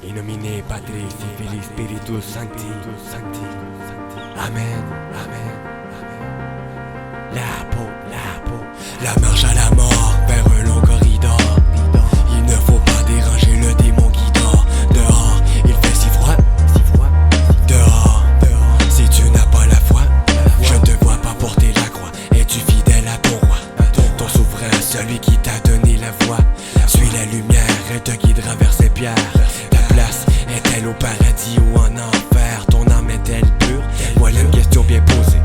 In nomine Patris et Filii Spiritus Sancti. Amen, amen, amen. La peau, la marche à la mort vers un long corridor. Il ne faut pas déranger le démon qui dort. Dehors, il fait si froid. Dehors, si tu n'as pas la foi, je ne te vois pas porter la croix. Es-tu fidèle à ton roi, ton souverain, celui qui t'a donné la voix? Suis la lumière, elle te guidera vers ses pierres. Ta place est-elle au paradis ou en enfer? Ton âme est-elle pure? Voilà une question bien posée.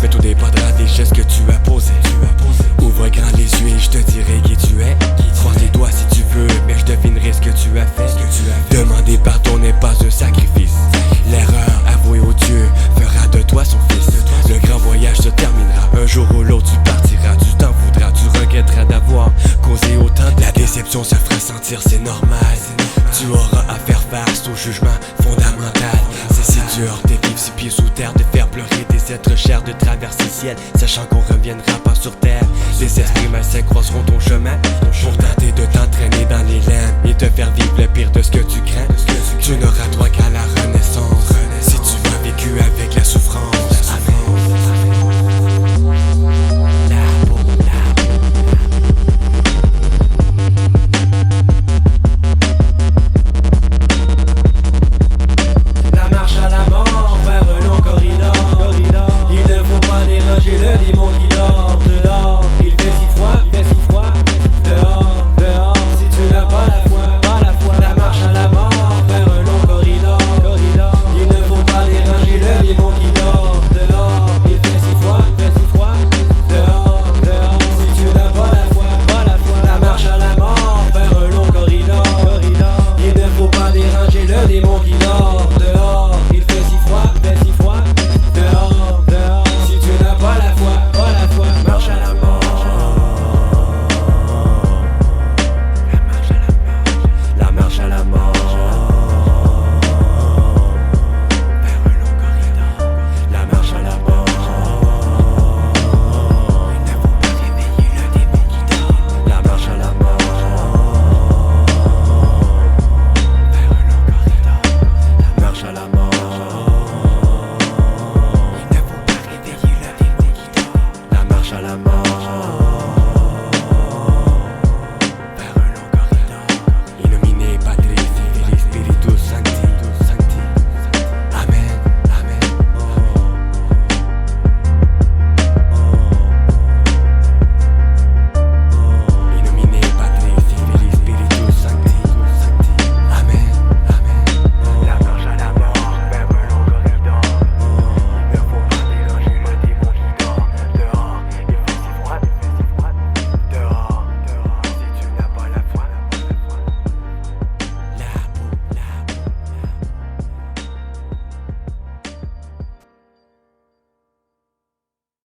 Mais tout dépendra des gestes que tu as posés. Ouvre grand les yeux et je te dirai qui tu es. Croise les doigts si tu veux, mais je devinerai ce que tu as fait. Demander pardon n'est pas un sacrifice. L'erreur avouée au Dieu fera de toi son fils. Le grand voyage se terminera. Un jour ou l'autre tu partiras. Tu t'en voudras, tu regretteras d'avoir causé autant. La déception se fera sentir, c'est normal. Tu auras à faire face au jugement fondamental. C'est si dur de vivre 6 pieds sous terre, de faire pleurer des êtres chers, de traverser le ciel, sachant qu'on reviendra pas sur terre. Des esprits malsains croiseront ton chemin pour tenter de t'entraîner dans les limbes et te faire vivre le pire de ce que tu crains. Tu n'auras droit qu'à la